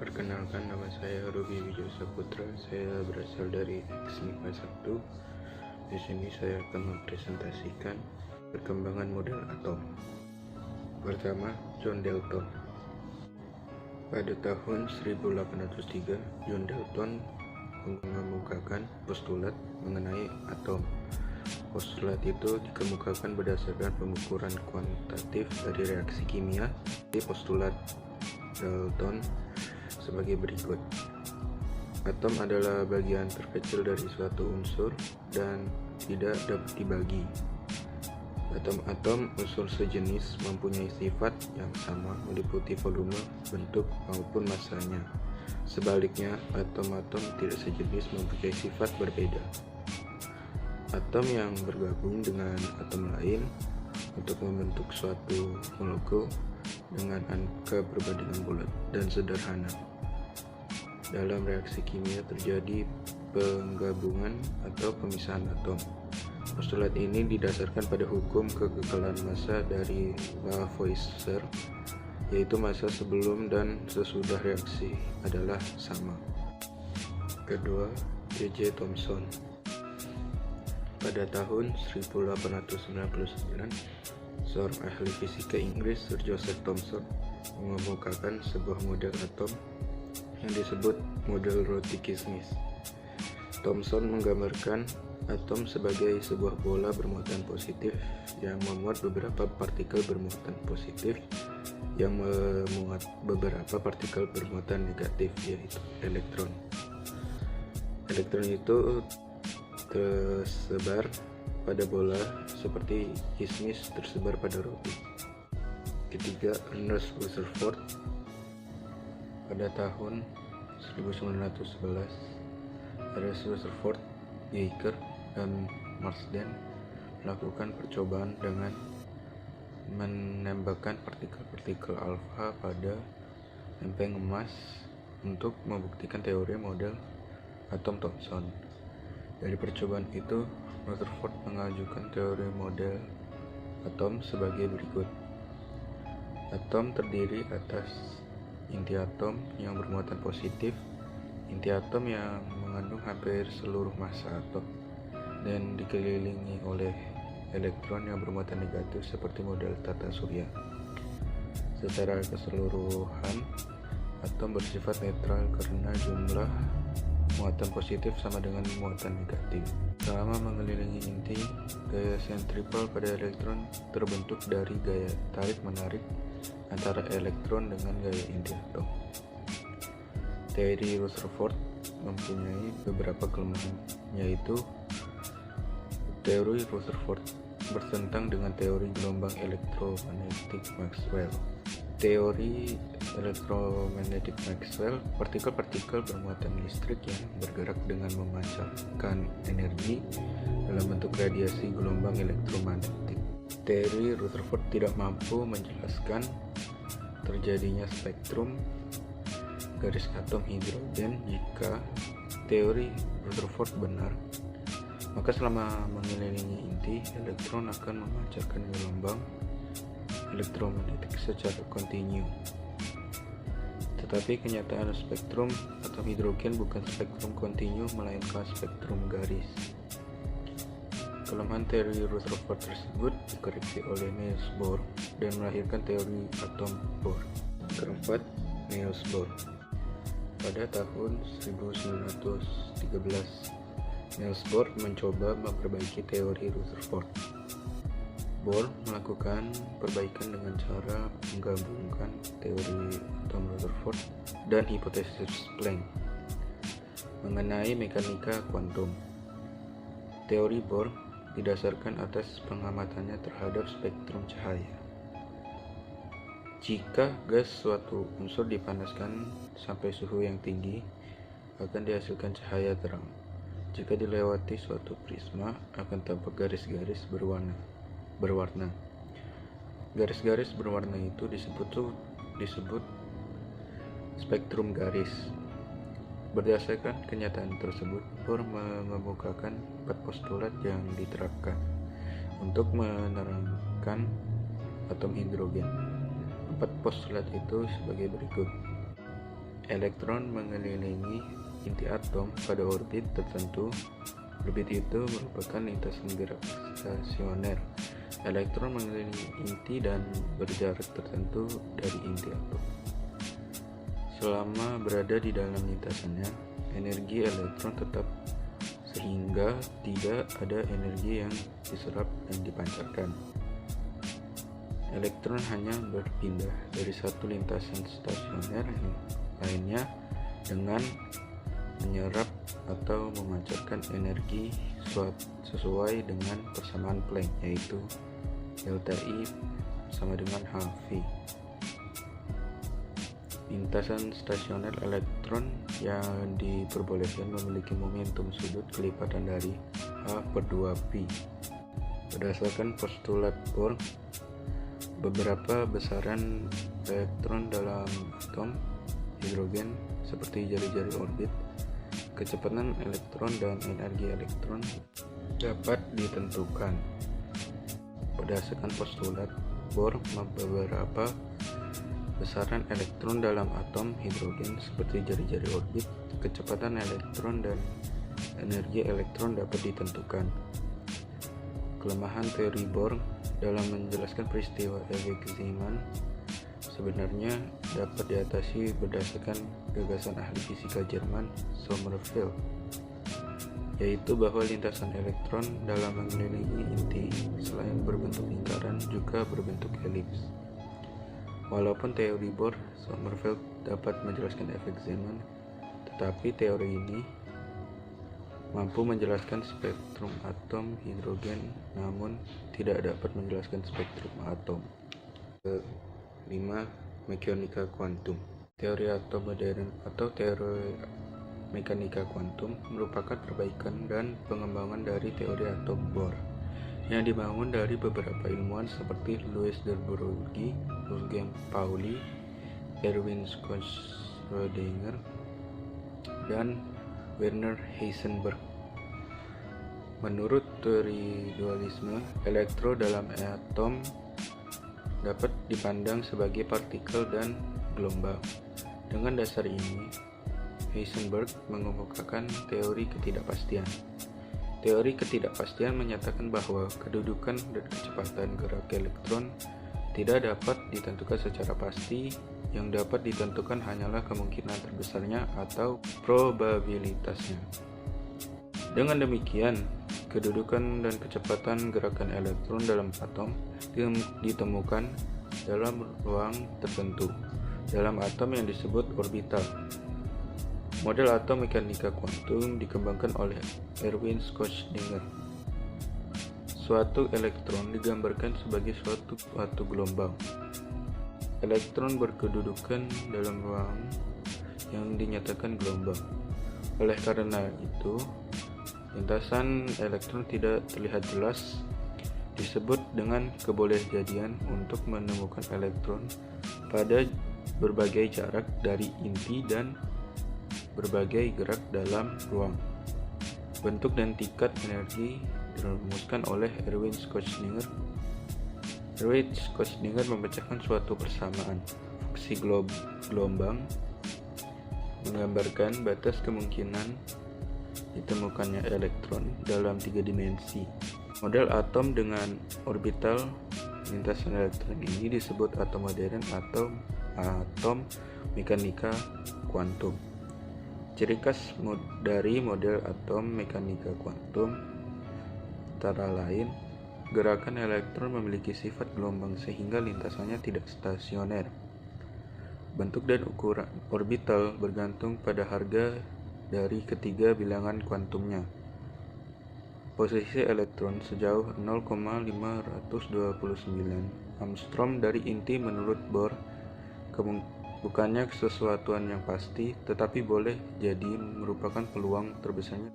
Perkenalkan, nama saya Ruby Wijaya Saputra. Saya berasal dari X-MIPA 1. Di sini saya akan mempresentasikan perkembangan model atom. Pertama, John Dalton. Pada tahun 1803, John Dalton mengemukakan postulat mengenai atom. Postulat itu dikemukakan berdasarkan pengukuran kuantitatif dari reaksi kimia. Postulat Dalton sebagai berikut. Atom adalah bagian terkecil dari suatu unsur dan tidak dapat dibagi. Atom-atom unsur sejenis mempunyai sifat yang sama meliputi volume, bentuk, maupun massanya. Sebaliknya, atom-atom tidak sejenis mempunyai sifat berbeda. Atom yang bergabung dengan atom lain untuk membentuk suatu molekul dengan angka perbandingan bulat dan sederhana. Dalam reaksi kimia terjadi penggabungan atau pemisahan atom. Postulat ini didasarkan pada hukum kekekalan massa dari Lavoisier, yaitu massa sebelum dan sesudah reaksi adalah sama. Kedua, J.J. Thomson. Pada tahun 1899, seorang ahli fisika Inggris, Sir Joseph Thomson, mengemukakan sebuah model atom yang disebut model roti kismis. Thomson menggambarkan atom sebagai sebuah bola bermuatan positif yang memuat beberapa partikel bermuatan positif yang memuat beberapa partikel bermuatan negatif, yaitu elektron. Elektron itu tersebar pada bola seperti kismis tersebar pada roti. Ketiga, Ernest Rutherford. Pada tahun 1911, Ernest Rutherford, Geiger, dan Marsden melakukan percobaan dengan menembakkan partikel-partikel alfa pada lempeng emas untuk membuktikan teori model atom Thomson. Dari percobaan itu, Rutherford mengajukan teori model atom sebagai berikut. Atom terdiri atas inti atom yang bermuatan positif, inti atom yang mengandung hampir seluruh massa atom, dan dikelilingi oleh elektron yang bermuatan negatif seperti model tata surya. Secara keseluruhan, atom bersifat netral karena jumlah muatan positif sama dengan muatan negatif. Selama mengelilingi inti, gaya sentripal pada elektron terbentuk dari gaya tarik-menarik antara elektron dengan gaya inti atom. Teori Rutherford mempunyai beberapa kelemahan, yaitu teori Rutherford bertentang dengan teori gelombang elektromagnetik Maxwell. Teori elektromagnetik Maxwell, partikel-partikel bermuatan listrik yang bergerak dengan memancarkan energi dalam bentuk radiasi gelombang elektromagnetik. Teori Rutherford tidak mampu menjelaskan terjadinya spektrum garis atom hidrogen. Jika teori Rutherford benar, maka selama mengelilingi inti, elektron akan memancarkan gelombang elektromagnetik secara kontinu. Tetapi kenyataan spektrum atom hidrogen bukan spektrum kontinu, melainkan spektrum garis. Kelemahan teori Rutherford tersebut dikoreksi oleh Niels Bohr dan melahirkan teori atom Bohr. Keempat, Niels Bohr. Pada tahun 1913, Niels Bohr mencoba memperbaiki teori Rutherford. Bohr melakukan perbaikan dengan cara menggabungkan teori atom Rutherford dan hipotesis Planck mengenai mekanika kuantum. Teori Bohr didasarkan atas pengamatannya terhadap spektrum cahaya. Jika gas suatu unsur dipanaskan sampai suhu yang tinggi, akan dihasilkan cahaya terang. Jika dilewati suatu prisma, akan tampak garis-garis berwarna. Garis-garis berwarna itu disebut spektrum garis. Berdasarkan kenyataan tersebut, Bohr mengemukakan 4 postulat yang diterapkan untuk menerangkan atom hidrogen. 4 postulat itu sebagai berikut. Elektron mengelilingi inti atom pada orbit tertentu. Orbit itu merupakan lintasan gerak stasioner. Elektron mengelilingi inti dan berjarak tertentu dari inti atom. Selama berada di dalam lintasannya, energi elektron tetap sehingga tidak ada energi yang diserap dan dipancarkan. Elektron hanya berpindah dari satu lintasan stasioner lainnya dengan menyerap atau memancarkan energi sesuai dengan persamaan Planck, yaitu delta I sama dengan HV. Lintasan stasioner elektron yang diperbolehkan memiliki momentum sudut kelipatan dari H/2π. Berdasarkan postulat Bohr, beberapa besaran elektron dalam atom hidrogen seperti jari-jari orbit, kecepatan elektron dan energi elektron dapat ditentukan. Berdasarkan postulat Bohr, beberapa besaran elektron dalam atom hidrogen seperti jari-jari orbit, kecepatan elektron dan energi elektron dapat ditentukan. Kelemahan teori Bohr dalam menjelaskan peristiwa Erwin sebenarnya dapat diatasi berdasarkan gagasan ahli fisika Jerman Sommerfeld, yaitu bahwa lintasan elektron dalam mengelilingi inti selain berbentuk lingkaran juga berbentuk elips. Walaupun teori Bohr Sommerfeld dapat menjelaskan efek Zeeman, tetapi teori ini mampu menjelaskan spektrum atom hidrogen namun tidak dapat menjelaskan spektrum atom. 5. Mekanika kuantum. Teori atom modern atau teori mekanika kuantum merupakan perbaikan dan pengembangan dari teori atom Bohr yang dibangun dari beberapa ilmuwan seperti Louis de Broglie, Wolfgang Pauli, Erwin Schrödinger, dan Werner Heisenberg. Menurut teori dualisme, elektron dalam atom dapat dipandang sebagai partikel dan gelombang. Dengan dasar ini, Heisenberg mengemukakan teori ketidakpastian. Teori ketidakpastian menyatakan bahwa kedudukan dan kecepatan gerak elektron tidak dapat ditentukan secara pasti. Yang dapat ditentukan hanyalah kemungkinan terbesarnya atau probabilitasnya. Dengan demikian, kedudukan dan kecepatan gerakan elektron dalam atom ditemukan dalam ruang tertentu, dalam atom yang disebut orbital. Model atom mekanika kuantum dikembangkan oleh Erwin Schrödinger. Suatu elektron digambarkan sebagai suatu gelombang. Elektron berkedudukan dalam ruang yang dinyatakan gelombang. Oleh karena itu, lintasan elektron tidak terlihat jelas, disebut dengan kebolehjadian untuk menemukan elektron pada berbagai jarak dari inti dan berbagai gerak dalam ruang. Bentuk dan tingkat energi dirumuskan oleh Erwin Schrödinger. Erwin Schrödinger memecahkan suatu persamaan fungsi gelombang menggambarkan batas kemungkinan ditemukannya elektron dalam 3 dimensi. Model atom dengan orbital lintasan elektron ini disebut atom modern atau atom mekanika kuantum. Ciri khas dari model atom mekanika kuantum antara lain, gerakan elektron memiliki sifat gelombang sehingga lintasannya tidak stasioner. Bentuk dan ukuran orbital bergantung pada harga dari ketiga bilangan kuantumnya. Posisi elektron sejauh 0,529 Armstrong dari inti menurut Bohr bukannya sesuatu yang pasti, tetapi boleh jadi merupakan peluang terbesarnya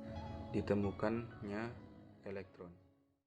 ditemukannya elektron.